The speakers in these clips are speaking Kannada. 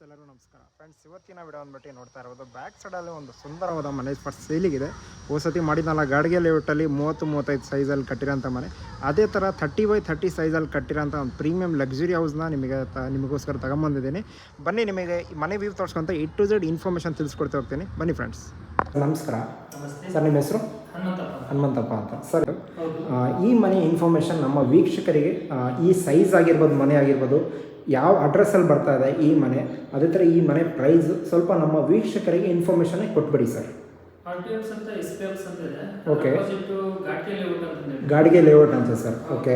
ಎಲ್ಲರೂ ನಮಸ್ಕಾರ ಫ್ರೆಂಡ್ಸ್. ಇವತ್ತಿನ ವಿಡಿಯೋ ಅಂದ್ಬಿಟ್ಟು ನೋಡ್ತಾ ಇರೋದು ಬ್ಯಾಕ್ ಸೈಡಲ್ಲಿ ಒಂದು ಸುಂದರವಾದ ಮನೆ ಫಸ್ಟ್ ಸೇಲಿಗಿದೆ. ಹೊಸತಿ ಮಾಡಿದ್ನಲ್ಲ ಗಾಡಿಗೆ ಲೇಔಟಲ್ಲಿ 30-35 ಸೈಜಲ್ಲಿ ಕಟ್ಟಿರೋಂಥ ಮನೆ. ಅದೇ ಥರ 30x30 ಸೈಜಲ್ಲಿ ಕಟ್ಟಿರೋಂಥ ಒಂದು ಪ್ರೀಮಿಯಂ ಲಕ್ಸುರಿ ಹೌಸ್ನ ನಿಮಗೋಸ್ಕರ ತಗೊಂಬಂದಿದ್ದೀನಿ. ಬನ್ನಿ ನಿಮಗೆ ಮನೆ ವ್ಯೂ ತೋರಿಸ್ಕೊಂತ A to Z ಇನ್ಫಾರ್ಮೇಷನ್ ತಿಳಿಸ್ಕೊಡ್ತಾ ಹೋಗ್ತೀನಿ. ಬನ್ನಿ ಫ್ರೆಂಡ್ಸ್. ನಮಸ್ಕಾರ ಸರ್, ನಿಮ್ಮ ಹೆಸರು? ಹನುಮಂತಪ್ಪ ಅಂತ ಸರ್. ಈ ಮನೆ ಇನ್ಫಾರ್ಮೇಷನ್ ನಮ್ಮ ವೀಕ್ಷಕರಿಗೆ ಈ ಸೈಜ್ ಆಗಿರ್ಬೋದು, ಮನೆ ಆಗಿರ್ಬೋದು, ಯಾವ ಅಡ್ರೆಸ್ಸಲ್ಲಿ ಬರ್ತಾ ಇದೆ ಈ ಮನೆ, ಅದೇ ಥರ ಈ ಮನೆ ಪ್ರೈಸ್ ಸ್ವಲ್ಪ ನಮ್ಮ ವೀಕ್ಷಕರಿಗೆ ಇನ್ಫಾರ್ಮೇಷನ್ ಕೊಟ್ಬಿಡಿ ಸರ್. ಓಕೆ, ಗಾಡಿಗೆ ಲೇಔಟ್ ಅಂತ ಸರ್. ಓಕೆ,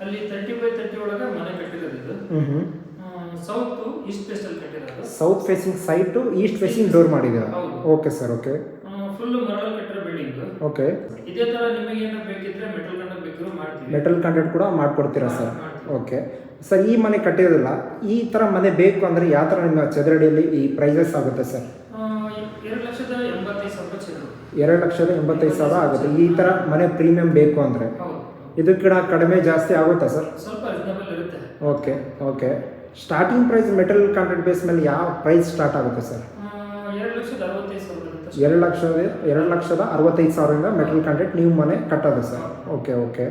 ಅಲ್ಲಿ 30x30 ಒಳಗೆ ಮನೆ ಕಟ್ಟಿರೋದು. South facing site east facing door ಮಾಡಿದ್ದೀರಾ? Okay sir. ಓಕೆ, ಫುಲ್ ಮರಳು ಕಟ್ಟಿರೋ ಬಿಲ್ಡಿಂಗ್. ಓಕೆ, ಇದೇ ತರ ನಿಮಗೆ ಏನೋ ಬೇಕಿದ್ರೆ ಮೆಟಲ್ ಕಂಟೆಂಟ್ ಬೇಕಿರೋ ಮಾಡ್ತೀವಿ. ಮೆಟಲ್ ಕಂಟೆಂಟ್ ಕೂಡ ಮಾಡ್ಕೊಡ್ತೀರಾ ಸರ್? ಓಕೆ ಸರ್, ಈ ಮನೆ ಕಟ್ಟಿರೋದಿಲ್ಲ, ಈ ಥರ ಮನೆ ಬೇಕು ಅಂದರೆ ಯಾವ ಥರ ನಿಮ್ಮ ಚದರಡಿಯಲ್ಲಿ ಈ ಪ್ರೈಸಸ್ ಆಗುತ್ತೆ ಸರ್? 2,85,000 ಆಗುತ್ತೆ. ಈ ಥರ ಮನೆ ಪ್ರೀಮಿಯಂ ಬೇಕು ಅಂದರೆ ಇದಕ್ಕಿಂತ ಕಡಿಮೆ ಜಾಸ್ತಿ ಆಗುತ್ತಾ ಸರ್? ಸ್ವಲ್ಪ ರೀಸನಬಲ್ ಇರುತ್ತೆ. Okay okay, starting price metal contract base ಮೇಲೆ ಯಾವ ಪ್ರೈಸ್ ಸ್ಟಾರ್ಟ್ ಆಗುತ್ತೆ ಸರ್? 2,65,000 ಮೆಟಲ್ ಕಾಂಟ್ರಾಕ್ಟ್ ನೀವು ಮನೆ ಕಟ್ಟೋದು ಸರ್. ಓಕೆ ಓಕೆ,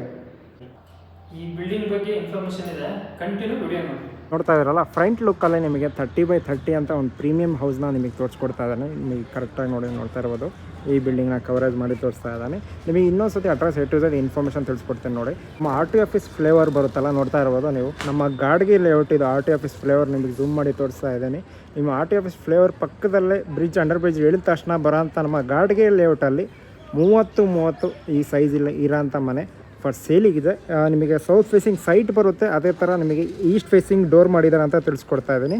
ಈ ಬಿಲ್ಡಿಂಗ್ ಬಗ್ಗೆ ಇನ್ಫಾರ್ಮೇಷನ್ ಇದೆ, ಕಂಟಿನ್ಯೂ ವಿಡಿಯೋ ನೋಡಿ. ನೋಡ್ತಾ ಇದ್ದೀರಲ್ಲ, ಫ್ರಂಟ್ ಲುಕ್ಕಲ್ಲೇ ನಿಮಗೆ 30x30 ಅಂತ ಒಂದು ಪ್ರೀಮಿಯಂ ಹೌಸ್ನ ನಿಮಗೆ ತೋರಿಸ್ಕೊಡ್ತಾ ಇದ್ದಾನೆ. ನಿಮಗೆ ಕರೆಕ್ಟಾಗಿ ನೋಡ್ತಾ ಇರ್ಬೋದು. ಈ ಬಿಲ್ಡಿಂಗ್ನ ಕವರೇಜ್ ಮಾಡಿ ತೋರಿಸ್ತಾ ಇದ್ದಾನೆ. ನಿಮಗೆ ಇನ್ನೊಂದು ಸತಿ address A to Z information ತಿಳಿಸ್ಕೊಡ್ತೇನೆ ನೋಡಿ. ನಮ್ಮ RTO ಫ್ಲೇವರ್ ಬರುತ್ತಲ್ಲ, ನೋಡ್ತಾ ಇರ್ಬೋದು ನೀವು. ನಮ್ಮ ಗಾಡಿಗೆ ಲೇಔಟ್ ಇದು RTO ಫ್ಲೇವರ್ ನಿಮಗೆ ಝೂಮ್ ಮಾಡಿ ತೋರಿಸ್ತಾ ಇದ್ದೀನಿ. ನಿಮ್ಮ RTO ಫ್ಲೇವರ್ ಪಕ್ಕದಲ್ಲೇ ಬ್ರಿಡ್ಜ್, ಅಂಡರ್ ಬ್ರಿಡ್ಜ್ ಇಳಿದ ತಕ್ಷಣ ಬರೋಂಥ ನಮ್ಮ ಗಾಡಿಗೆ ಲೇಔಟಲ್ಲಿ 30 ಈ ಸೈಜ್ ಇರೋಂಥ ಮನೆ ಫಾರ್ ಸೇಲಿಗಿದೆ. ನಿಮಗೆ ಸೌತ್ ಫೇಸಿಂಗ್ ಸೈಟ್ ಬರುತ್ತೆ, ಅದೇ ಥರ ನಿಮಗೆ ಈಸ್ಟ್ ಫೇಸಿಂಗ್ ಡೋರ್ ಮಾಡಿದ್ದಾರೆ ಅಂತ ತಿಳಿಸ್ಕೊಡ್ತಾ ಇದ್ದೀನಿ.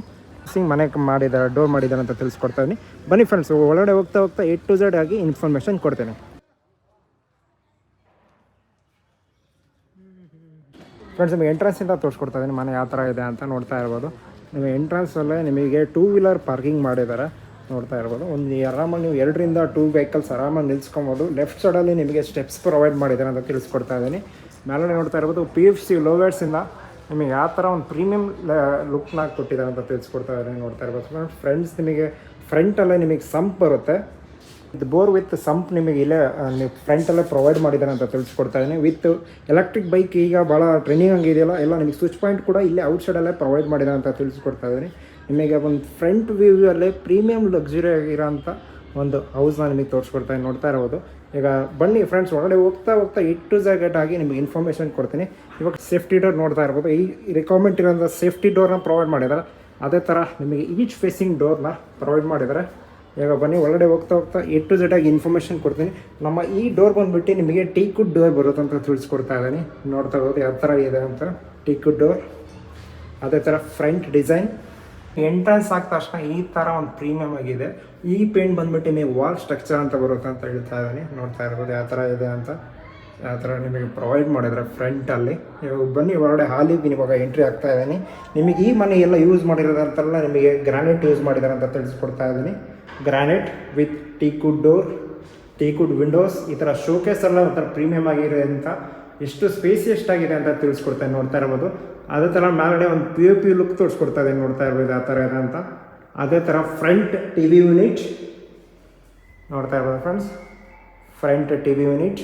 ಮನೆ ಮಾಡಿದ್ದಾರೆ, ಡೋರ್ ಮಾಡಿದ್ದಾರೆ ಅಂತ ತಿಳಿಸ್ಕೊಡ್ತಾ ಇದ್ದೀನಿ. ಬನ್ನಿ ಫ್ರೆಂಡ್ಸ್, ಒಳಗಡೆ ಹೋಗ್ತಾ A to Z ಆಗಿ ಇನ್ಫಾರ್ಮೇಷನ್ ಕೊಡ್ತೇನೆ. ಫ್ರೆಂಡ್ಸ್, ನಿಮಗೆ ಎಂಟ್ರೆನ್ಸಿಂದ ತೋರಿಸ್ಕೊಡ್ತಾ ಇದ್ದೀನಿ ಮನೆ ಯಾವ ಥರ ಇದೆ ಅಂತ ನೋಡ್ತಾ ಇರ್ಬೋದು. ನಿಮಗೆ ಎಂಟ್ರೆನ್ಸಲ್ಲೇ ನಿಮಗೆ 2 ವೀಲರ್ ಪಾರ್ಕಿಂಗ್ ಮಾಡಿದ್ದಾರೆ, ನೋಡ್ತಾ ಇರ್ಬೋದು. ಒಂದು ಆರಾಮಾಗಿ ನೀವು 2ರಿಂದ 2 ವೆಹಿಕಲ್ಸ್ ಆರಾಮಾಗಿ ನಿಲ್ಸ್ಕೊಬೋದು. ಲೆಫ್ಟ್ ಸೈಡಲ್ಲಿ ನಿಮಗೆ ಸ್ಟೆಪ್ಸ್ ಪ್ರೊವೈಡ್ ಮಾಡಿದ್ದಾರೆ ಅಂತ ತಿಳಿಸ್ಕೊಡ್ತಾ ಇದ್ದೀನಿ. ಮೇಲೆ ನೋಡ್ತಾ ಇರ್ಬೋದು PFC ಲೋವೇರ್ಸಿಂದ ನಿಮಗೆ ಯಾವ ಥರ ಒಂದು ಪ್ರೀಮಿಯಂ ಲುಕ್ನ ಕೊಟ್ಟಿದ್ದಾರೆ ಅಂತ ತಿಳಿಸ್ಕೊಡ್ತಾ ಇದ್ದೀನಿ. ನೋಡ್ತಾ ಇರ್ಬೋದು ಫ್ರೆಂಡ್ಸ್, ನಿಮಗೆ ಫ್ರಂಟಲ್ಲೇ ನಿಮಗೆ ಸಂಪ್ ಬರುತ್ತೆ. ಇದು ಬೋರ್ ವಿತ್ ಸಂಪ್ ನಿಮಗೆ ಇಲ್ಲೇ ನೀವು ಫ್ರಂಟಲ್ಲೇ ಪ್ರೊವೈಡ್ ಮಾಡಿದ್ದಾರೆ ಅಂತ ತಿಳಿಸ್ಕೊಡ್ತಾ ಇದ್ದೀನಿ. ವಿತ್ ಎಲೆಕ್ಟ್ರಿಕ್ ಬೈಕ್ ಈಗ ಭಾಳ ಟ್ರೆಂಡಿಂಗ್ ಹಂಗಿದೆಯಲ್ಲ, ಎಲ್ಲ ನಿಮಗೆ ಸ್ವಿಚ್ ಪಾಯಿಂಟ್ ಕೂಡ ಇಲ್ಲೇ ಔಟ್ಸೈಡಲ್ಲೇ ಪ್ರೊವೈಡ್ ಮಾಡಿದ್ದಾರೆ ಅಂತ ತಿಳಿಸ್ಕೊಡ್ತಾ ಇದ್ದೀನಿ. ನಿಮಗೆ ಒಂದು ಫ್ರಂಟ್ ವ್ಯೂವಲ್ಲೇ ಪ್ರೀಮಿಯಂ ಲಕ್ಸುರಿ ಆಗಿರೋಂಥ ಒಂದು ಹೌಸ್ನ ನಿಮಗೆ ತೋರಿಸ್ಕೊಡ್ತಾ ನೋಡ್ತಾ ಇರ್ಬೋದು. ಈಗ ಬನ್ನಿ ಫ್ರೆಂಡ್ಸ್, ಒಳಗಡೆ ಹೋಗ್ತಾ A to Z ಆಗಿ ನಿಮಗೆ ಇನ್ಫಾರ್ಮೇಷನ್ ಕೊಡ್ತೀನಿ. ಇವಾಗ ಸೇಫ್ಟಿ ಡೋರ್ ನೋಡ್ತಾ ಇರ್ಬೋದು. ಈ ರಿಕ್ವೈರ್ಮೆಂಟ್ ಇರೋಂಥ ಸೇಫ್ಟಿ ಡೋರ್ನ ಪ್ರೊವೈಡ್ ಮಾಡಿದ್ದಾರೆ, ಅದೇ ಥರ ನಿಮಗೆ ಈಚ್ ಫೇಸಿಂಗ್ ಡೋರ್ನ ಪ್ರೊವೈಡ್ ಮಾಡಿದ್ದಾರೆ. ಈಗ ಬನ್ನಿ ಒಳಗಡೆ ಹೋಗ್ತಾ A to Z ಆಗಿ ಇನ್ಫಾರ್ಮೇಷನ್ ಕೊಡ್ತೀನಿ. ನಮ್ಮ ಈ ಡೋರ್ ಬಂದುಬಿಟ್ಟು ನಿಮಗೆ ಟೀಕುಡ್ ಡೋರ್ ಬರುತ್ತೆ ಅಂತ ತಿಳಿಸ್ಕೊಡ್ತಾ ಇದ್ದೀನಿ. ನೋಡ್ತಾ ಇರ್ಬೋದು ಯಾವ ಥರ ಇದೆ ಅಂತ. ಟೀಕುಡ್ ಡೋರ್, ಅದೇ ಥರ ಫ್ರಂಟ್ ಡಿಸೈನ್. ಎಂಟ್ರೆನ್ಸ್ ಆದ ತಕ್ಷಣ ಈ ಥರ ಒಂದು ಪ್ರೀಮಿಯಮ್ ಆಗಿದೆ. ಈ ಪೇಂಟ್ ಬಂದುಬಿಟ್ಟು ನಿಮಗೆ ವಾಲ್ ಸ್ಟ್ರಕ್ಚರ್ ಅಂತ ಬರುತ್ತೆ ಅಂತ ಹೇಳ್ತಾ ಇದ್ದೀನಿ. ನೋಡ್ತಾ ಇರ್ಬೋದು ಯಾವ ಥರ ಇದೆ ಅಂತ, ಯಾವ ಥರ ನಿಮಗೆ ಪ್ರೊವೈಡ್ ಮಾಡಿದರೆ ಫ್ರಂಟಲ್ಲಿ. ಇವಾಗ ಬನ್ನಿ ಹೊರಗಡೆ ಹಾಲಿಗೆ ಇವಾಗ ಎಂಟ್ರಿ ಆಗ್ತಾ ಇದ್ದೀನಿ. ನಿಮಗೆ ಈ ಮನೆ ಎಲ್ಲ ಯೂಸ್ ಮಾಡಿರೋದಂತೆಲ್ಲ ನಿಮಗೆ ಗ್ರಾನೈಟ್ ಯೂಸ್ ಮಾಡಿದ್ದಾರೆ ಅಂತ ತಿಳಿಸ್ಕೊಡ್ತಾ ಇದ್ದೀನಿ. ಗ್ರಾನೈಟ್ ವಿತ್ ಟೀಕುಡ್ ಡೋರ್, ಟೀಕುಡ್ ವಿಂಡೋಸ್, ಈ ಥರ ಶೋಕೇಸ್ ಎಲ್ಲ ಒಂಥರ ಪ್ರೀಮಿಯಮ್ ಆಗಿದೆ ಅಂತ, ಎಷ್ಟು ಸ್ಪೇಸಿಯಸ್ಟ್ ಆಗಿದೆ ಅಂತ ತಿಳಿಸ್ಕೊಡ್ತೇನೆ. ನೋಡ್ತಾ ಇರ್ಬೋದು. ಅದೇ ಥರ ಮೇಲ್ಗಡೆ ಒಂದು POP ಲುಕ್ ತೋರಿಸ್ಕೊಡ್ತಾ ಇದೆ, ನೋಡ್ತಾ ಇರ್ಬೋದು ಯಾವ ಥರ ಇದೆ ಅಂತ. ಅದೇ ಥರ ಫ್ರಂಟ್ TV ಯೂನಿಟ್ ನೋಡ್ತಾ ಇರ್ಬೋದು ಫ್ರೆಂಡ್ಸ್. ಫ್ರಂಟ್ TV ಯೂನಿಟ್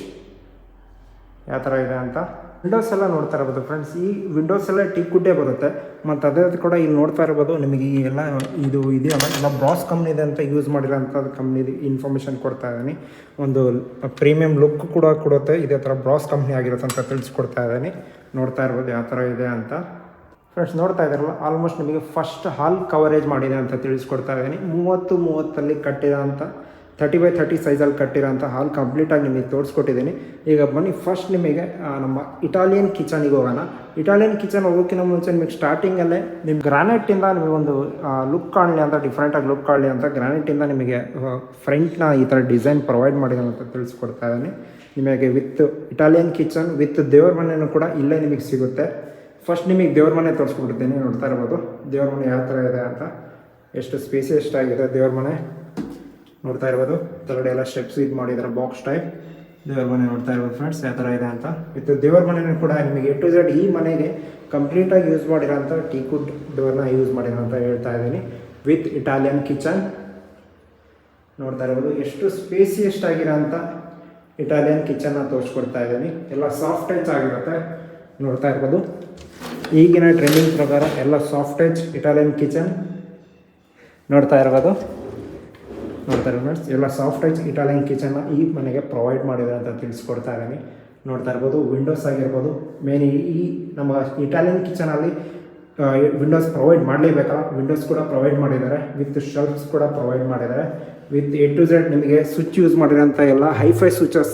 ಯಾವ ಥರ ಇದೆ ಅಂತ. ವಿಂಡೋಸ್ ಎಲ್ಲ ನೋಡ್ತಾ ಇರ್ಬೋದು ಫ್ರೆಂಡ್ಸ್. ಈ ವಿಂಡೋಸ್ ಎಲ್ಲ ಟೀಕುಡ್ಡೇ ಬರುತ್ತೆ. ಮತ್ತು ಅದೇ ಕೂಡ ಇಲ್ಲಿ ನೋಡ್ತಾ ಇರ್ಬೋದು ನಿಮಗೆ ಎಲ್ಲ ಇದು ಇದೆಯಲ್ಲ, ಎಲ್ಲ ಬ್ರಾಸ್ ಕಂಪ್ನಿದೆ ಅಂತ ಯೂಸ್ ಮಾಡಿರೋಂಥದ್ದು ಕಂಪ್ನಿದು ಇನ್ಫಾರ್ಮೇಷನ್ ಕೊಡ್ತಾ ಇದ್ದೀನಿ. ಒಂದು ಪ್ರೀಮಿಯಂ ಲುಕ್ ಕೂಡ ಕೊಡುತ್ತೆ, ಇದೇ ಥರ ಬ್ರಾಸ್ ಕಂಪ್ನಿ ಆಗಿರುತ್ತೆ ಅಂತ ತಿಳಿಸ್ಕೊಡ್ತಾ ಇದ್ದೀನಿ. ನೋಡ್ತಾ ಇರ್ಬೋದು ಯಾವ ಥರ ಇದೆ ಅಂತ ಫ್ರೆಂಡ್ಸ್. ನೋಡ್ತಾ ಇದ್ದಾರಲ್ಲ, ಆಲ್ಮೋಸ್ಟ್ ನಿಮಗೆ ಫಸ್ಟ್ ಹಾಲ್ ಕವರೇಜ್ ಮಾಡಿದೆ ಅಂತ ತಿಳಿಸ್ಕೊಡ್ತಾ ಇದ್ದೀನಿ. 30 ಕಟ್ಟಿರೋ ಅಂತ 30x30 ಸೈಜಲ್ಲಿ ಕಟ್ಟಿರೋಂಥ ಹಾಲ್ ಕಂಪ್ಲೀಟಾಗಿ ನಿಮಗೆ ತೋರಿಸ್ಕೊಟ್ಟಿದ್ದೀನಿ. ಈಗ ಬನ್ನಿ ಫಸ್ಟ್ ನಿಮಗೆ ನಮ್ಮ ಇಟಾಲಿಯನ್ ಕಿಚನಿಗೆ ಹೋಗೋಣ. ಇಟಾಲಿಯನ್ ಕಿಚನ್ ಹೋಗೋಕ್ಕಿಂತ ಮುಂಚೆ ನಿಮಗೆ ಸ್ಟಾರ್ಟಿಂಗಲ್ಲೇ ನಿಮ್ಮ ಗ್ರಾನೈಟಿಂದ ನಿಮಗೊಂದು ಲುಕ್ ಕಾಣಲಿ ಅಂತ, ಡಿಫ್ರೆಂಟಾಗಿ ಲುಕ್ ಕಾಣಲಿ ಅಂತ ಗ್ರಾನೈಟಿಂದ ನಿಮಗೆ ಫ್ರಂಟ್ನ ಈ ಥರ ಡಿಸೈನ್ ಪ್ರೊವೈಡ್ ಮಾಡಿದ್ದಾರೆ ಅಂತ ತಿಳಿಸ್ಕೊಡ್ತಾ ಇದ್ದೀನಿ. ನಿಮಗೆ ವಿತ್ ಇಟಾಲಿಯನ್ ಕಿಚನ್ ವಿತ್ ದೇವ್ರ ಮನೆಯೂ ಕೂಡ ಇಲ್ಲೇ ನಿಮಗೆ ಸಿಗುತ್ತೆ. ಫಸ್ಟ್ ನಿಮಗೆ ದೇವ್ರ ಮನೆ ತೋರಿಸ್ಕೊಡ್ತೀನಿ. ನೋಡ್ತಾ ಇರ್ಬೋದು ದೇವ್ರ ಮನೆ ಯಾವ ಥರ ಇದೆ ಅಂತ, ಎಷ್ಟು ಸ್ಪೇಸಿಯಸ್ಟ್ ಆಗಿದೆ ದೇವ್ರ ಮನೆ. ನೋಡ್ತಾ ಇರ್ಬೋದು ಕೆಳಗಡೆ ಎಲ್ಲ ಸ್ಟೆಪ್ಸ್ ಇದು ಮಾಡಿದ್ದಾರೆ, ಬಾಕ್ಸ್ ಟೈಪ್ ದೇವ್ರ ಮನೆ. ನೋಡ್ತಾ ಇರ್ಬೋದು ಫ್ರೆಂಡ್ಸ್ ಯಾವ ಥರ ಇದೆ ಅಂತ. ವಿತ್ ದೇವ್ರ ಮನೆಯೂ ಕೂಡ ನಿಮಗೆ A to Z ಈ ಮನೆಗೆ ಕಂಪ್ಲೀಟಾಗಿ ಯೂಸ್ ಮಾಡಿರೋಂಥ ಟೀಕುಡ್ ಡೋರ್ನ ಯೂಸ್ ಮಾಡಿರೋ ಅಂತ ಹೇಳ್ತಾ ಇದ್ದೀನಿ. With Italian kitchen. ನೋಡ್ತಾ ಇರ್ಬೋದು ಎಷ್ಟು ಸ್ಪೇಸಿಯಸ್ಟ್ ಆಗಿರೋಂಥ ಇಟಾಲಿಯನ್ ಕಿಚನ್ನ ತೋರಿಸ್ಕೊಡ್ತಾ ಇದ್ದೀನಿ. ಎಲ್ಲ ಸಾಫ್ಟ್ ಟಚ್ ಆಗಿರುತ್ತೆ. ನೋಡ್ತಾ ಇರ್ಬೋದು ಈಗಿನ ಟ್ರೆಂಡಿಂಗ್ ಪ್ರಕಾರ ಎಲ್ಲ ಸಾಫ್ಟ್ ಟಚ್ ಇಟಾಲಿಯನ್ ಕಿಚನ್ ನೋಡ್ತಾ ಇರ್ಬೋದು ಫ್ರೆಂಡ್ಸ್. ಎಲ್ಲ ಸಾಫ್ಟ್ ಟಚ್ ಇಟಾಲಿಯನ್ ಕಿಚನ್ನ ಈ ಮನೆಗೆ ಪ್ರೊವೈಡ್ ಮಾಡಿದ್ದಾರೆ ಅಂತ ತಿಳಿಸ್ಕೊಡ್ತಾ ಇದ್ದೀನಿ. ನೋಡ್ತಾ ಇರ್ಬೋದು ವಿಂಡೋಸ್ ಆಗಿರ್ಬೋದು. ಮೇನ್ ಈ ನಮ್ಮ ಇಟಾಲಿಯನ್ ಕಿಚನಲ್ಲಿ ವಿಂಡೋಸ್ ಪ್ರೊವೈಡ್ ಮಾಡಲೇಬೇಕಲ್ಲ, ವಿಂಡೋಸ್ ಕೂಡ ಪ್ರೊವೈಡ್ ಮಾಡಿದ್ದಾರೆ. ವಿತ್ ಶೆಲ್ಫ್ಸ್ ಕೂಡ ಪ್ರೊವೈಡ್ ಮಾಡಿದ್ದಾರೆ. ವಿತ್ A to Z ನಿಮಗೆ ಸ್ವಿಚ್ ಯೂಸ್ ಮಾಡಿರೋಂಥ ಎಲ್ಲ ಹೈಫೈ ಸ್ವಿಚಸ್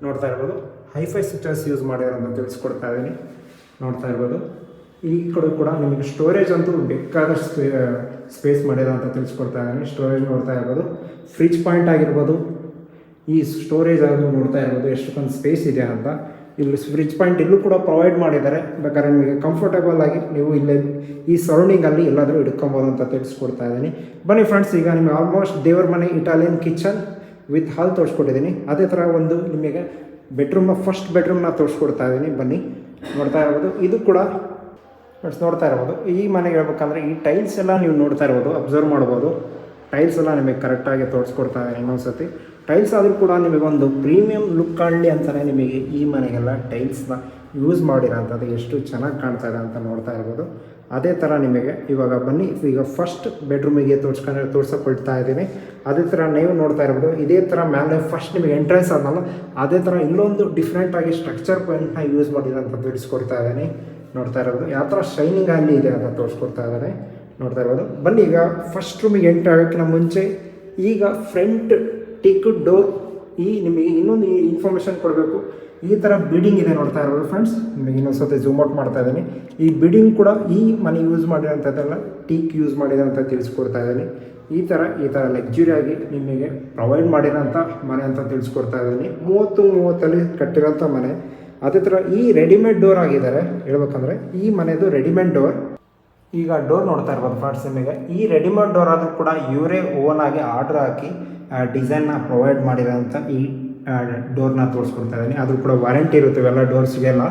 ನೋಡ್ತಾ ಇರ್ಬೋದು. ಹೈಫೈ ಸ್ವಿಚಸ್ ಯೂಸ್ ಮಾಡಿದ್ದಾರೆ ಅಂತ ತಿಳಿಸ್ಕೊಡ್ತಾ ಇದ್ದೀನಿ. ನೋಡ್ತಾ ಇರ್ಬೋದು ಈ ಕಡೆ ಕೂಡ ನಿಮಗೆ ಸ್ಟೋರೇಜ್ ಅಂತೂ ಬೇಕಾದಷ್ಟು ಸ್ಪೇಸ್ ಮಾಡಿದೆ ಅಂತ ತಿಳಿಸ್ಕೊಡ್ತಾ ಇದ್ದೀನಿ. ಸ್ಟೋರೇಜ್ ನೋಡ್ತಾ ಇರ್ಬೋದು. ಫ್ರಿಜ್ ಪಾಯಿಂಟ್ ಆಗಿರ್ಬೋದು. ಈ ಸ್ಟೋರೇಜ್ ಆಗೋದು ನೋಡ್ತಾ ಇರ್ಬೋದು ಎಷ್ಟೊಂದು ಸ್ಪೇಸ್ ಇದೆ ಅಂತ. ಇಲ್ಲಿ ಫ್ರಿಜ್ ಪಾಯಿಂಟ್ ಇಲ್ಲೂ ಕೂಡ ಪ್ರೊವೈಡ್ ಮಾಡಿದ್ದಾರೆ. ಬೇಕಾದ್ರೆ ನಿಮಗೆ ಕಂಫರ್ಟೇಬಲ್ ಆಗಿ ನೀವು ಇಲ್ಲೇ ಈ ಸರೌಂಡಿಂಗಲ್ಲಿ ಎಲ್ಲಾದರೂ ಇಟ್ಕೊಬೋದು ಅಂತ ತಿಳಿಸ್ಕೊಡ್ತಾ ಇದ್ದೀನಿ. ಬನ್ನಿ ಫ್ರೆಂಡ್ಸ್, ಈಗ ನಿಮಗೆ ಆಲ್ಮೋಸ್ಟ್ ದೇವ್ರ ಮನೆ ಇಟಾಲಿಯನ್ ಕಿಚನ್ ವಿತ್ ಹಾಲ್ ತೋರಿಸ್ಕೊಟ್ಟಿದ್ದೀನಿ. ಅದೇ ಥರ ಒಂದು ನಿಮಗೆ ಫಸ್ಟ್ ಬೆಡ್ರೂಮ್ನ ತೋರಿಸ್ಕೊಡ್ತಾ ಇದ್ದೀನಿ. ಬನ್ನಿ ನೋಡ್ತಾ ಇರ್ಬೋದು. ಇದು ಕೂಡ ಫ್ರೆಂಡ್ಸ್ ನೋಡ್ತಾ ಇರ್ಬೋದು. ಈ ಮನೆಗೆ ಹೇಳ್ಬೇಕಂದ್ರೆ ಈ ಟೈಲ್ಸ್ ಎಲ್ಲ ನೀವು ನೋಡ್ತಾ ಇರ್ಬೋದು, ಅಬ್ಸರ್ವ್ ಮಾಡ್ಬೋದು. ಟೈಲ್ಸ್ ಎಲ್ಲ ನಿಮಗೆ ಕರೆಕ್ಟಾಗಿ ತೋರಿಸ್ಕೊಡ್ತಾ ಇದ್ದೀನಿ ಇನ್ನೊಂದು ಸತಿ. ಟೈಲ್ಸ್ ಆದರೂ ಕೂಡ ನಿಮಗೊಂದು ಪ್ರೀಮಿಯಂ ಲುಕ್ ಕಾಣಲಿ ಅಂತಲೇ ನಿಮಗೆ ಈ ಮನೆಗೆಲ್ಲ ಟೈಲ್ಸ್ನ ಯೂಸ್ ಮಾಡಿರೋಂಥದ್ದು ಎಷ್ಟು ಚೆನ್ನಾಗಿ ಕಾಣ್ತಾ ಇದೆ ಅಂತ ನೋಡ್ತಾ ಇರ್ಬೋದು. ಅದೇ ಥರ ನಿಮಗೆ ಇವಾಗ ಬನ್ನಿ, ಈಗ ಫಸ್ಟ್ ಬೆಡ್ರೂಮಿಗೆ ತೋರಿಸ್ಕೊಳ್ತಾ ಇದ್ದೀನಿ. ಅದೇ ಥರ ನೀವು ನೋಡ್ತಾ ಇರ್ಬೋದು. ಇದೇ ಥರ ಮೇಲೆ ಫಸ್ಟ್ ನಿಮಗೆ ಎಂಟ್ರೆನ್ಸ್ ಆದಲ್ಲ, ಅದೇ ಥರ ಇಲ್ಲೊಂದು ಡಿಫ್ರೆಂಟಾಗಿ ಸ್ಟ್ರಕ್ಚರ್ ಪಾಯಿಂಟ್ನ ಯೂಸ್ ಮಾಡಿರೋಂಥ ತಿಳಿಸ್ಕೊಡ್ತಾ ಇದ್ದೀನಿ. ನೋಡ್ತಾ ಇರ್ಬೋದು ಯಾವ ಥರ ಶೈನಿಂಗ್ ಆಗಲಿ ಇದೆ ಅಂತ ತೋರಿಸ್ಕೊಡ್ತಾ ಇದ್ದಾರೆ. ನೋಡ್ತಾ ಇರ್ಬೋದು. ಬನ್ನಿ ಈಗ ಫಸ್ಟ್ ರೂಮಿಗೆ ಎಂಟ್ರ್ ಆಗೋಕ್ಕಿಂತ ಮುಂಚೆ ಈಗ ಫ್ರಂಟ್ ಟಿಕೆಟ್ ಡೋರ್ ಈ ನಿಮಗೆ ಇನ್ನೊಂದು ಇನ್ಫಾರ್ಮೇಷನ್ ಕೊಡಬೇಕು. ಈ ಥರ ಬಿಲ್ಡಿಂಗ್ ಇದೆ ನೋಡ್ತಾ ಇರ್ಬೋದು ಫ್ರೆಂಡ್ಸ್. ನಿಮಗೆ ಇನ್ನೊಂದು ಸತಿ ಝೂಮ್ ಔಟ್ ಮಾಡ್ತಾ ಇದ್ದೀನಿ. ಈ ಬಿಲ್ಡಿಂಗ್ ಕೂಡ ಈ ಮನೆ ಯೂಸ್ ಮಾಡಿರೋಂಥದ್ದೆಲ್ಲ ಟೀಕ್ ಯೂಸ್ ಮಾಡಿದೆ ಅಂತ ತಿಳಿಸ್ಕೊಡ್ತಾ ಇದ್ದೀನಿ. ಈ ಥರ ಲಕ್ಸುರಿಯಾಗಿ ನಿಮಗೆ ಪ್ರೊವೈಡ್ ಮಾಡಿರೋಂಥ ಮನೆ ಅಂತ ತಿಳಿಸ್ಕೊಡ್ತಾ ಇದ್ದೀನಿ. 30 ಕಟ್ಟಿರೋಂಥ ಮನೆ. ಅದೇ ಥರ ಈ ರೆಡಿಮೇಡ್ ಡೋರ್ ಆಗಿದ್ದಾರೆ ಹೇಳ್ಬೇಕಂದ್ರೆ ಈ ಮನೆದು ರೆಡಿಮೇಡ್ ಡೋರ್. ಈಗ ಡೋರ್ ನೋಡ್ತಾ ಇರ್ಬೋದು ಫ್ರೆಂಡ್ಸ್. ನಿಮಗೆ ಈ ರೆಡಿಮೇಡ್ ಡೋರ್ ಆದರೂ ಕೂಡ ಇವರೇ ಓನಾಗಿ ಆರ್ಡ್ರ್ ಹಾಕಿ ಡಿಸೈನ್ನ ಪ್ರೊವೈಡ್ ಮಾಡಿರೋಂಥ ಈ ಡೋರ್ನ ತೋರಿಸ್ಕೊಡ್ತಾ ಇದ್ದೀನಿ. ಅದು ಕೂಡ ವಾರಂಟಿ ಇರುತ್ತೆ ಇವೆಲ್ಲ ಡೋರ್ಸ್ಗೆಲ್ಲ.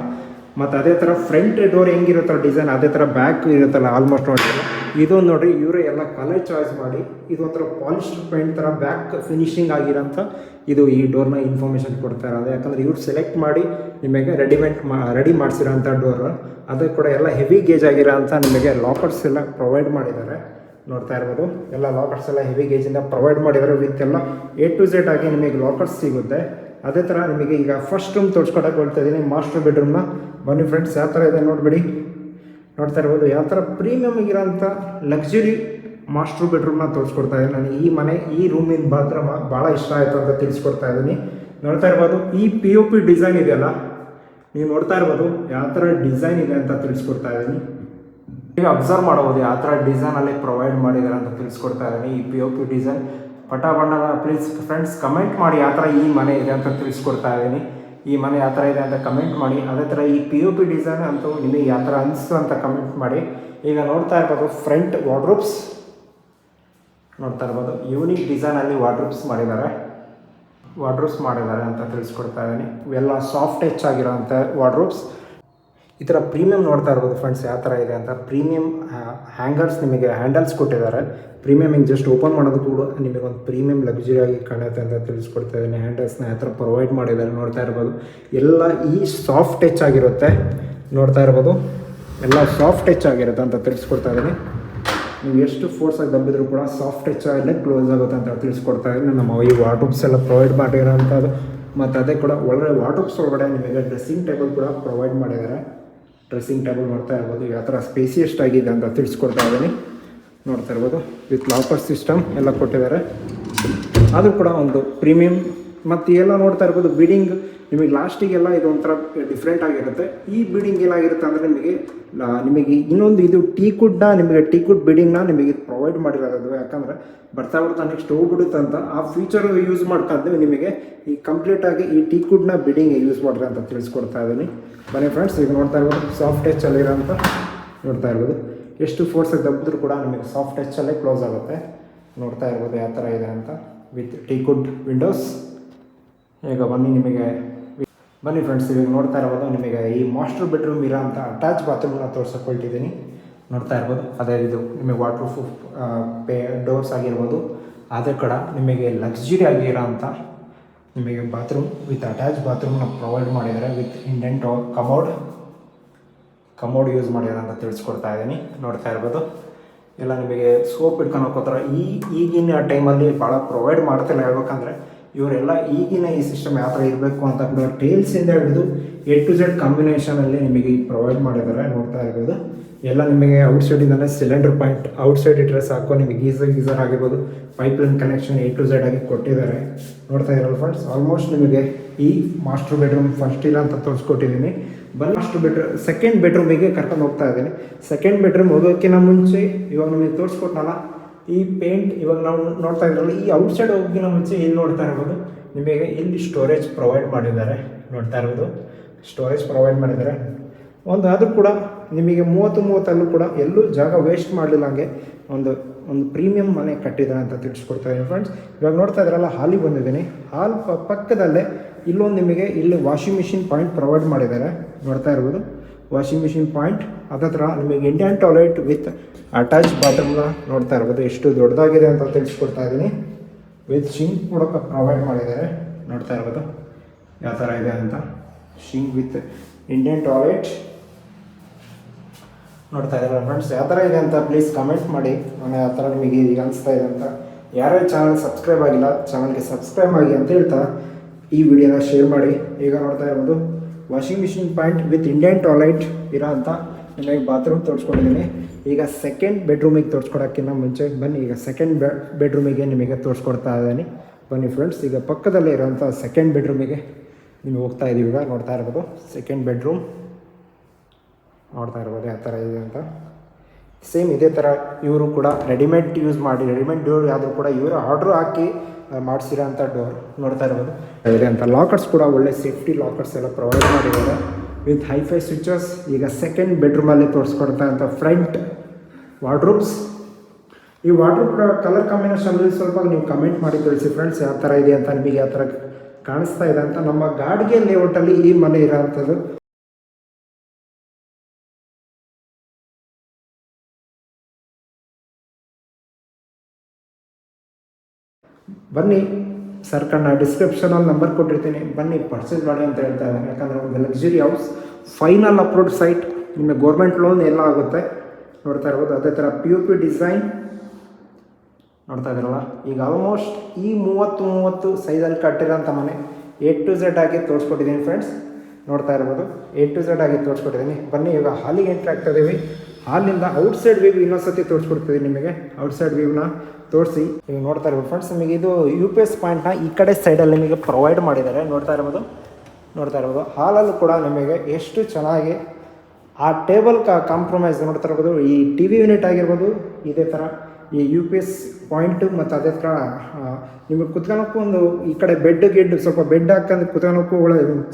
ಮತ್ತು ಅದೇ ಥರ ಫ್ರಂಟ್ ಡೋರ್ ಹೆಂಗಿರುತ್ತಲ್ಲ ಡಿಸೈನ್, ಅದೇ ಥರ ಬ್ಯಾಕ್ ಇರುತ್ತಲ್ಲ ಆಲ್ಮೋಸ್ಟ್ ನೋಡಿರಲ್ಲ. ಇದೊಂದು ನೋಡಿರಿ ಇವರೇ ಎಲ್ಲ ಕಲರ್ ಚಾಯ್ಸ್ ಮಾಡಿ ಇದೊಂಥರ ಪಾಲಿಸ್ಟರ್ ಪೇಂಟ್ ಥರ ಬ್ಯಾಕ್ ಫಿನಿಶಿಂಗ್ ಆಗಿರೋಂಥ ಇದು ಈ ಡೋರ್ನ ಇನ್ಫಾರ್ಮೇಷನ್ ಕೊಡ್ತಾರೆ. ಅದು ಯಾಕಂದರೆ ಇವ್ರು ಸೆಲೆಕ್ಟ್ ಮಾಡಿ ನಿಮಗೆ ರೆಡಿ ಮಾಡಿಸಿರೋಂಥ ಡೋರ್. ಅದು ಕೂಡ ಎಲ್ಲ ಹೆವಿ ಗೇಜ್ ಆಗಿರೋ ಅಂಥ ನಿಮಗೆ ಲಾಕರ್ಸ್ ಎಲ್ಲ ಪ್ರೊವೈಡ್ ಮಾಡಿದ್ದಾರೆ. ನೋಡ್ತಾ ಇರ್ಬೋದು ಎಲ್ಲ ಲಾಕರ್ಸ್ ಎಲ್ಲ ಹೆವಿ ಗೇಜಿಂದ ಪ್ರೊವೈಡ್ ಮಾಡಿದ್ದಾರೆ. ವಿತ್ ಎಲ್ಲ A to Z ಆಗಿ ನಿಮಗೆ ಲಾಕರ್ಸ್ ಸಿಗುತ್ತೆ. ಅದೇ ಥರ ನಿಮಗೆ ಈಗ ಫಸ್ಟ್ ರೂಮ್ ತೋರಿಸ್ಕೊಡಕ್ಕೆ ಹೇಳ್ತಾ ಇದ್ದೀನಿ, ಮಾಸ್ಟರ್ ಬೆಡ್ರೂಮ್ನ. ಬನ್ನಿ ಫ್ರೆಂಡ್ಸ್ ಯಾವ ಥರ ಇದೆ ನೋಡಿಬಿಡಿ. ನೋಡ್ತಾ ಇರ್ಬೋದು ಯಾವ ಥರ ಪ್ರೀಮಿಯಮ್ ಆಗಿರೋಂಥ ಲಕ್ಸುರಿ ಮಾಸ್ಟರ್ ಬೆಡ್ರೂಮ್ನ ತೋರಿಸ್ಕೊಡ್ತಾ ಇದ್ದೀನಿ. ನನಗೆ ಈ ಮನೆ ಈ ರೂಮಿನ ಭಾಳ ಇಷ್ಟ ಆಯಿತು ಅಂತ ತಿಳಿಸ್ಕೊಡ್ತಾ ಇದ್ದೀನಿ. ನೋಡ್ತಾ ಇರ್ಬೋದು ಈ POP ಡಿಸೈನ್ ಇದೆಯಲ್ಲ, ನೀವು ನೋಡ್ತಾ ಇರ್ಬೋದು ಯಾವ ಥರ ಡಿಸೈನ್ ಇದೆ ಅಂತ ತಿಳಿಸ್ಕೊಡ್ತಾ ಇದ್ದೀನಿ. ಈಗ ಅಬ್ಸರ್ವ್ ಮಾಡ್ಬೋದು ಯಾವ ಥರ ಡಿಸೈನಲ್ಲಿ ಪ್ರೊವೈಡ್ ಮಾಡಿದ್ದಾರೆ ಅಂತ ತಿಳಿಸ್ಕೊಡ್ತಾ ಇದ್ದೀನಿ. ಈ POP ಡಿಸೈನ್ ಪಟ ಬಣ್ಣದ ಪ್ಲೀಸ್ ಫ್ರೆಂಡ್ಸ್ ಕಮೆಂಟ್ ಮಾಡಿ ಯಾವ ಥರ ಈ ಮನೆ ಇದೆ ಅಂತ ತಿಳಿಸ್ಕೊಡ್ತಾ ಇದ್ದೀನಿ. ಈ ಮನೆ ಯಾವ ಥರ ಇದೆ ಅಂತ ಕಮೆಂಟ್ ಮಾಡಿ. ಅದೇ ಥರ ಈ POP ಡಿಸೈನ್ ಅಂತೂ ನಿಮಗೆ ಯಾವ ಥರ ಅನಿಸ್ತು ಅಂತ ಕಮೆಂಟ್ ಮಾಡಿ. ಈಗ ನೋಡ್ತಾ ಇರ್ಬೋದು ಫ್ರಂಟ್ ವಾರ್ಡ್ರೋಬ್ಸ್ ನೋಡ್ತಾ ಇರ್ಬೋದು. ಯೂನಿಕ್ ಡಿಸೈನಲ್ಲಿ ವಾರ್ಡ್ರೋಬ್ಸ್ ಮಾಡಿದ್ದಾರೆ ಅಂತ ತಿಳಿಸ್ಕೊಡ್ತಾ ಇದ್ದೀನಿ. ಇವೆಲ್ಲ ಸಾಫ್ಟ್ ಟಚ್ ಆಗಿರೋಂಥ ವಾರ್ಡ್ರೋಬ್ಸ್. ಈ ಥರ ಪ್ರೀಮಿಯಮ್ ನೋಡ್ತಾ ಇರ್ಬೋದು ಫ್ರೆಂಡ್ಸ್ ಯಾವ ಥರ ಇದೆ ಅಂತ. ಪ್ರೀಮಿಯಮ್ ಹ್ಯಾಂಗರ್ಸ್ ನಿಮಗೆ ಹ್ಯಾಂಡಲ್ಸ್ ಕೊಟ್ಟಿದ್ದಾರೆ. ಪ್ರೀಮಿಯಮ್ ಹಿಂಗೆ ಜಸ್ಟ್ ಓಪನ್ ಮಾಡೋದು ಕೂಡ ನಿಮಗೆ ಒಂದು ಪ್ರೀಮಿಯಂ ಲಕ್ಸುರಿಯಾಗಿ ಕಾಣುತ್ತೆ ಅಂತ ತಿಳಿಸ್ಕೊಡ್ತಾ ಇದ್ದೀನಿ. ಹ್ಯಾಂಡಲ್ಸ್ನ ಯಾವ ಥರ ಪ್ರೊವೈಡ್ ಮಾಡಿದ್ದಾರೆ ನೋಡ್ತಾ ಇರ್ಬೋದು. ಎಲ್ಲ ಈ ಸಾಫ್ಟ್ ಟಚ್ ಆಗಿರುತ್ತೆ ನೋಡ್ತಾ ಇರ್ಬೋದು. ಎಲ್ಲ ಸಾಫ್ಟ್ ಟಚ್ ಆಗಿರುತ್ತೆ ಅಂತ ತಿಳಿಸ್ಕೊಡ್ತಾ ಇದ್ದೀನಿ. ನೀವು ಎಷ್ಟು ಫೋರ್ಸಾಗಿ ದಬ್ಬಿದ್ರು ಕೂಡ ಸಾಫ್ಟ್ ಟಚ್ ಆಗಲೇ ಕ್ಲೋಸ್ ಆಗುತ್ತೆ ಅಂತ ತಿಳಿಸ್ಕೊಡ್ತಾ ಇದ್ದೀನಿ. ನಮ್ಮ ಈ ವಾರ್ಡ್ರೋಬ್ಸ್ ಎಲ್ಲ ಪ್ರೊವೈಡ್ ಮಾಡಿರೋಂಥದ್ದು. ಮತ್ತು ಅದೇ ಕೂಡ ಒಳಗಡೆ ವಾರ್ಡ್ರೋಬ್ಸ್ ಒಳಗಡೆ ನಿಮಗೆ ಡ್ರೆಸ್ಸಿಂಗ್ ಟೇಬಲ್ ಕೂಡ ಪ್ರೊವೈಡ್ ಮಾಡಿದ್ದಾರೆ. ಡ್ರೆಸ್ಸಿಂಗ್ ಟೇಬಲ್ ನೋಡ್ತಾ ಇರ್ಬೋದು ಯಾವ ಥರ ಸ್ಪೇಸಿಯಸ್ಟ್ ಆಗಿದೆ ಅಂತ ತಿಳಿಸ್ಕೊಡ್ತಾ ಇದ್ದೀನಿ. ನೋಡ್ತಾ ಇರ್ಬೋದು ವಿತ್ ಲಾಕರ್ ಸಿಸ್ಟಮ್ ಎಲ್ಲ ಕೊಟ್ಟಿದ್ದಾರೆ. ಅದು ಕೂಡ ಒಂದು ಪ್ರೀಮಿಯಂ. ಮತ್ತು ಎಲ್ಲ ನೋಡ್ತಾ ಇರ್ಬೋದು ಬಿಲ್ಡಿಂಗ್ ನಿಮಗೆ ಲಾಸ್ಟಿಗೆಲ್ಲ ಇದು ಒಂಥರ ಡಿಫ್ರೆಂಟ್ ಆಗಿರುತ್ತೆ. ಈ ಬಿಲ್ಡಿಂಗ್ ಏನಾಗಿರುತ್ತೆ ಅಂದರೆ ನಿಮಗೆ ಇನ್ನೊಂದು ಇದು ಟೀಕುಡ್ ಬಿಲ್ಡಿಂಗ್ನ ನಿಮಗೆ ಪ್ರೊವೈಡ್ ಮಾಡಿರೋದು. ಯಾಕಂದರೆ ಬರ್ತಾ ನೆಕ್ಸ್ಟ್ ಹೋಗ್ಬಿಡುತ್ತಂತ ಆ ಫೀಚರ್ ಯೂಸ್ ಮಾಡ್ಕೊಂಡು ನಿಮಗೆ ಈ ಕಂಪ್ಲೀಟಾಗಿ ಈ ಟೀಕುಡ್ನ ಬಿಲ್ಡಿಂಗ್ ಯೂಸ್ ಮಾಡಿದ್ರೆ ಅಂತ ತಿಳಿಸ್ಕೊಡ್ತಾ ಇದ್ದೀನಿ. ಬನ್ನಿ ಫ್ರೆಂಡ್ಸ್ ಈಗ ನೋಡ್ತಾ ಇರ್ಬೋದು ಸಾಫ್ಟ್ ಟಚಲ್ಲಿರೋಂಥ ನೋಡ್ತಾ ಇರ್ಬೋದು. ಎಷ್ಟು ಫೋರ್ಸಾಗಿ ದಬ್ಬಿದ್ರು ಕೂಡ ನಿಮಗೆ ಸಾಫ್ಟ್ ಟಚಲ್ಲೇ ಕ್ಲೋಸ್ ಆಗುತ್ತೆ. ನೋಡ್ತಾ ಇರ್ಬೋದು ಯಾವ ಥರ ಇದೆ ಅಂತ ವಿತ್ ಟೀಕುಡ್ ವಿಂಡೋಸ್. ಈಗ ಬನ್ನಿ ಫ್ರೆಂಡ್ಸ್ ಇವಾಗ ನೋಡ್ತಾ ಇರ್ಬೋದು ನಿಮಗೆ ಈ ಮಾಸ್ಟರ್ ಬೆಡ್ರೂಮ್ ಇರೋಂಥ ಅಟ್ಯಾಚ್ ಬಾತ್ರೂಮ್ನ ತೋರ್ಸಕೊಳ್ತಿದ್ದೀನಿ. ನೋಡ್ತಾ ಇರ್ಬೋದು. ಅದೇ ಇದು ನಿಮಗೆ ವಾಟರ್ ಪ್ರೂಫ್ ಡೋರ್ಸ್ ಆಗಿರ್ಬೋದು. ಅದೇ ಕಡೆ ನಿಮಗೆ ಲಕ್ಸುರಿ ಆಗಿರೋಂಥ ನಿಮಗೆ ಬಾತ್ರೂಮ್ ವಿತ್ ಅಟ್ಯಾಚ್ ಬಾತ್ರೂಮ್ನ ಪ್ರೊವೈಡ್ ಮಾಡಿದ್ದಾರೆ ವಿತ್ ಇಂಡೆಂಟ್ ಕಮೋಡ್ ಯೂಸ್ ಮಾಡಿದ್ದಾರೆ ಅಂತ ತಿಳಿಸ್ಕೊಡ್ತಾ ಇದ್ದೀನಿ. ನೋಡ್ತಾ ಇರ್ಬೋದು. ಎಲ್ಲ ನಿಮಗೆ ಸೋಪ್ ಇಟ್ಕೊಂಡು ಹೋಗ್ಕೋತಾರೆ. ಈಗಿನ ಟೈಮಲ್ಲಿ ಭಾಳ ಪ್ರೊವೈಡ್ ಮಾಡ್ತಿಲ್ಲ ಹೇಳ್ಬೇಕಂದ್ರೆ. ಇವರೆಲ್ಲ ಈಗಿನ ಈ ಸಿಸ್ಟಮ್ ಯಾವ ಥರ ಇರಬೇಕು ಅಂತ ಕೂಡ ಟೇಲ್ಸಿಂದ ಹಿಡಿದು A to Z ಕಾಂಬಿನೇಷನಲ್ಲಿ ನಿಮಗೆ ಪ್ರೊವೈಡ್ ಮಾಡಿದ್ದಾರೆ. ನೋಡ್ತಾ ಇರ್ಬೋದು. ಎಲ್ಲ ನಿಮಗೆ ಔಟ್ಸೈಡಿಂದಲೇ ಸಿಲಿಂಡರ್ ಪಾಯಿಂಟ್ ಔಟ್ಸೈಡ್ ಇಟ್ಟರೆ ಸಾಕು. ನಿಮಗೆ ಗೀಸರ್ ಆಗಿರ್ಬೋದು, pipeline connection A to Z ಆಗಿ ಕೊಟ್ಟಿದ್ದಾರೆ. ನೋಡ್ತಾ ಇರಲ್ಲ ಫ್ರೆಂಡ್ಸ್. ಆಲ್ಮೋಸ್ಟ್ ನಿಮಗೆ ಈ ಮಾಸ್ಟರ್ ಬೆಡ್ರೂಮ್ ಫಸ್ಟ್ ಇಲ್ಲ ಅಂತ ತೋರಿಸ್ಕೊಟ್ಟಿದ್ದೀನಿ. ಬನ್ನಿ ಸೆಕೆಂಡ್ ಬೆಡ್ರೂಮಿಗೆ ಕರ್ಕೊಂಡು ಹೋಗ್ತಾ ಇದ್ದೀನಿ. ಸೆಕೆಂಡ್ ಬೆಡ್ರೂಮ್ ಹೋಗೋಕ್ಕಿಂತ ಮುಂಚೆ ಇವಾಗ ನಿಮಗೆ ತೋರಿಸ್ಕೊಟ್ನಲ್ಲ ಈ ಪೇಂಟ್, ಇವಾಗ ನಾವು ನೋಡ್ತಾ ಇದ್ರಲ್ಲ ಈ ಔಟ್ಸೈಡ್ ಹೋಗೋಕ್ಕಿಂತ ಮುಂಚೆ ಇಲ್ಲಿ ನೋಡ್ತಾ ಇರ್ಬೋದು. ನಿಮಗೆ ಇಲ್ಲಿ ಸ್ಟೋರೇಜ್ ಪ್ರೊವೈಡ್ ಮಾಡಿದ್ದಾರೆ. ನೋಡ್ತಾ ಇರ್ಬೋದು, ಸ್ಟೋರೇಜ್ ಪ್ರೊವೈಡ್ ಮಾಡಿದ್ದಾರೆ. ಆದರೂ ಕೂಡ ನಿಮಗೆ 30 ಕೂಡ ಎಲ್ಲೂ ಜಾಗ ವೇಸ್ಟ್ ಮಾಡಲಿಲ್ಲ. ಹಂಗೆ ಒಂದು ಪ್ರೀಮಿಯಂ ಮನೆ ಕಟ್ಟಿದ್ದಾರೆ ಅಂತ ತಿಳಿಸ್ಕೊಡ್ತಾ ಇದ್ದೀನಿ ಫ್ರೆಂಡ್ಸ್. ಇವಾಗ ನೋಡ್ತಾ ಇದ್ರಲ್ಲ ಹಾಲಿಗೆ ಬಂದಿದ್ದೀನಿ. ಹಾಲ್ ಪಕ್ಕದಲ್ಲೇ ಇಲ್ಲೊಂದು ನಿಮಗೆ ಇಲ್ಲಿ ವಾಷಿಂಗ್ ಮಿಷಿನ್ ಪಾಯಿಂಟ್ ಪ್ರೊವೈಡ್ ಮಾಡಿದ್ದಾರೆ. ನೋಡ್ತಾ ಇರ್ಬೋದು, ವಾಷಿಂಗ್ ಮಿಷಿನ್ ಪಾಯಿಂಟ್. ಅದತ್ರ ನಿಮಗೆ ಇಂಡಿಯನ್ ಟಾಯ್ಲೆಟ್ ವಿತ್ ಅಟ್ಯಾಚ್ ಬಾತ್ರೂಮ್ನ ನೋಡ್ತಾ ಇರ್ಬೋದು. ಎಷ್ಟು ದೊಡ್ಡದಾಗಿದೆ ಅಂತ ತಿಳಿಸ್ಕೊಡ್ತಾ ಇದ್ದೀನಿ. ವಿತ್ ಶಿಂಕ್ ಕೂಡ ಪ್ರೊವೈಡ್ ಮಾಡಿದ್ದಾರೆ. ನೋಡ್ತಾ ಇರ್ಬೋದು ಯಾವ ಥರ ಇದೆ ಅಂತ. ಶಿಂಕ್ ವಿತ್ ಇಂಡಿಯನ್ ಟಾಯ್ಲೆಟ್ ನೋಡ್ತಾ ಇದ್ದಾರೆ ಫ್ರೆಂಡ್ಸ್. ಯಾವ ಥರ ಇದೆ ಅಂತ ಪ್ಲೀಸ್ ಕಮೆಂಟ್ ಮಾಡಿ. ನಾನು ಯಾವ ಥರ ನಿಮಗೆ ಈಗ ಅನಿಸ್ತಾ ಇದೆ ಅಂತ. ಯಾರ್ಯಾರು ಚಾನಲ್ ಸಬ್ಸ್ಕ್ರೈಬ್ ಆಗಿಲ್ಲ ಚಾನಲ್ಗೆ ಸಬ್ಸ್ಕ್ರೈಬ್ ಆಗಿ ಅಂತ ಹೇಳ್ತಾ ಈ ವಿಡಿಯೋನ ಶೇರ್ ಮಾಡಿ. ಈಗ ನೋಡ್ತಾ ಇರ್ಬೋದು washing machine point with Indian toilet ಇರೋ ಅಂತ ನಿಮಗೆ ಬಾತ್ರೂಮ್ ತೋರಿಸ್ಕೊಂಡಿದ್ದೀನಿ. ಈಗ ಸೆಕೆಂಡ್ ಬೆಡ್ರೂಮಿಗೆ ತೋರಿಸ್ಕೊಡೋಕ್ಕಿಂತ ಮುಂಚೆ ಬನ್ನಿ, ಈಗ ಸೆಕೆಂಡ್ ಬೆಡ್ರೂಮಿಗೆ ನಿಮಗೆ ತೋರಿಸ್ಕೊಡ್ತಾ ಇದ್ದೀನಿ. ಬನ್ನಿ ಫ್ರೆಂಡ್ಸ್. ಈಗ ಪಕ್ಕದಲ್ಲೇ ಇರೋಂಥ ಸೆಕೆಂಡ್ ಬೆಡ್ರೂಮಿಗೆ ನಿಮಗೆ ಹೋಗ್ತಾ ಇದ್ದೀವಿ. ಈಗ ನೋಡ್ತಾ ಇರ್ಬೋದು ಸೆಕೆಂಡ್ ಬೆಡ್ರೂಮ್. ನೋಡ್ತಾ ಇರ್ಬೋದು ಯಾವ ಥರ ಇದೆ ಅಂತ. ಸೇಮ್ ಇದೇ ಥರ ಇವರು ಕೂಡ ರೆಡಿಮೇಡ್ ಡೋರ್ ಯಾವುದು ಕೂಡ ಇವರು ಆರ್ಡ್ರ್ ಹಾಕಿ ಮಾಡಿಸಿರೋ ಅಂಥ ಡೋರ್ ನೋಡ್ತಾ ಇರ್ಬೋದು ಇದೆ ಅಂತ. ಲಾಕರ್ಸ್ ಕೂಡ ಒಳ್ಳೆ ಸೇಫ್ಟಿ ಲಾಕರ್ಸ್ ಎಲ್ಲ ಪ್ರೊವೈಡ್ ಮಾಡಿದ್ದಾರೆ ವಿತ್ ಹೈಫೈ ಸ್ವಿಚಸ್. ಈಗ ಸೆಕೆಂಡ್ ಬೆಡ್ರೂಮಲ್ಲಿ ತೋರಿಸ್ಕೊಡ್ತಾ ಅಂತ ಫ್ರಂಟ್ ವಾರ್ಡ್ರೂಬ್ಸ್. ಈ ವಾರ್ಡ್ರೂಬ್ ಕಲರ್ ಕಾಂಬಿನೇಷನಲ್ಲಿ ಸ್ವಲ್ಪ ನೀವು ಕಮೆಂಟ್ ಮಾಡಿ ತಿಳಿಸಿ ಫ್ರೆಂಡ್ಸ್ ಯಾವ ಥರ ಇದೆ ಅಂತ, ನಿಮಗೆ ಯಾವ ಥರ ಕಾಣಿಸ್ತಾ ಇದೆ ಅಂತ. ನಮ್ಮ ಗಾಡ್ಗೆ ಲೇಔಟಲ್ಲಿ ಈ ಮನೆ ಇರೋ ಅಂಥದ್ದು. ಬನ್ನಿ ಸರ್ಕಣ್ಣ ಡಿಸ್ಕ್ರಿಪ್ಷನಲ್ಲಿ ನಂಬರ್ ಕೊಟ್ಟಿರ್ತೀನಿ, ಬನ್ನಿ ಪರ್ಚೇಸ್ ಮಾಡಿ ಅಂತ ಹೇಳ್ತಾ ಇದ್ದಾನೆ. ಯಾಕಂದರೆ ಒಂದು luxury house, final approved site, ನಿಮಗೆ ಗೌರ್ಮೆಂಟ್ ಲೋನ್ ಎಲ್ಲ ಆಗುತ್ತೆ. ನೋಡ್ತಾ ಇರ್ಬೋದು ಅದೇ ಥರ POP ಡಿಸೈನ್ ನೋಡ್ತಾ ಇದ್ದಾರಲ್ಲ. ಈಗ ಆಲ್ಮೋಸ್ಟ್ ಈ 30 ಸೈಜಲ್ಲಿ ಕಟ್ಟಿರೋಂಥ ಮನೆ A to Z ಆಗಿ ತೋರಿಸ್ಕೊಟ್ಟಿದ್ದೀನಿ ಫ್ರೆಂಡ್ಸ್. ನೋಡ್ತಾ ಇರ್ಬೋದು A to Z ಆಗಿ ತೋರಿಸ್ಕೊಟ್ಟಿದ್ದೀನಿ. ಬನ್ನಿ ಈಗ ಹಾಲಿಗೆ ಎಂಟ್ರಿ ಆಗ್ತಾ ಇದ್ದೀವಿ. ಹಾಲಿಂದ ಔಟ್ಸೈಡ್ ವ್ಯೂ ಇನ್ನೊಂದ್ಸತಿ ತೋರಿಸ್ಕೊಡ್ತಿದ್ದೀನಿ ನಿಮಗೆ. ಔಟ್ಸೈಡ್ ವ್ಯೂನ ತೋರಿಸಿ ಈಗ ನೋಡ್ತಾ ಇರ್ಬೋದು ಫ್ರೆಂಡ್ಸ್. ನಿಮಗೆ ಇದು UPS ಪಾಯಿಂಟ್ನ ಈ ಕಡೆ ಸೈಡಲ್ಲಿ ನಿಮಗೆ ಪ್ರೊವೈಡ್ ಮಾಡಿದ್ದಾರೆ. ನೋಡ್ತಾ ಇರ್ಬೋದು ಹಾಲಲ್ಲೂ ಕೂಡ ನಿಮಗೆ ಎಷ್ಟು ಚೆನ್ನಾಗಿ ಆ ಟೇಬಲ್ ಕಾಂಪ್ರಮೈಸ್ ನೋಡ್ತಾ ಇರ್ಬೋದು. ಈ TV ಯೂನಿಟ್ ಆಗಿರ್ಬೋದು, ಇದೇ ಥರ ಈ UPS ಪಾಯಿಂಟು ಮತ್ತು ಅದೇ ಥರ ನಿಮಗೆ ಕುತ್ಕೊಳಕ್ಕೂ ಒಂದು ಈ ಕಡೆ ಬೆಡ್ ಸ್ವಲ್ಪ ಬೆಡ್ ಹಾಕೊಂಡು ಕುತ್ಕೊಳಕ್ಕೂ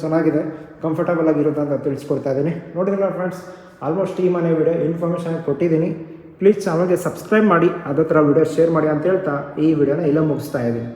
ಚೆನ್ನಾಗಿದೆ, ಕಂಫರ್ಟಬಲ್ ಆಗಿರುತ್ತೆ ಅಂತ ತಿಳಿಸ್ಕೊಡ್ತಾ ಇದ್ದೀನಿ. ನೋಡಿದ್ರಲ್ಲ ಫ್ರೆಂಡ್ಸ್, ಆಲ್ಮೋಸ್ಟ್ ಈ ಮನೆ ವಿಡಿಯೋ ಇನ್ಫಾರ್ಮೇಷನ್ ಕೊಟ್ಟಿದ್ದೀನಿ. ಪ್ಲೀಸ್ ಚಾನಲ್ಗೆ ಸಬ್ಸ್ಕ್ರೈಬ್ ಮಾಡಿ, ಅದೇ ಥರ ವಿಡಿಯೋ ಶೇರ್ ಮಾಡಿ ಅಂತ ಹೇಳ್ತಾ ಈ ವಿಡಿಯೋನ ಇಲ್ಲೇ ಮುಗಿಸ್ತಾ ಇದ್ದೀನಿ.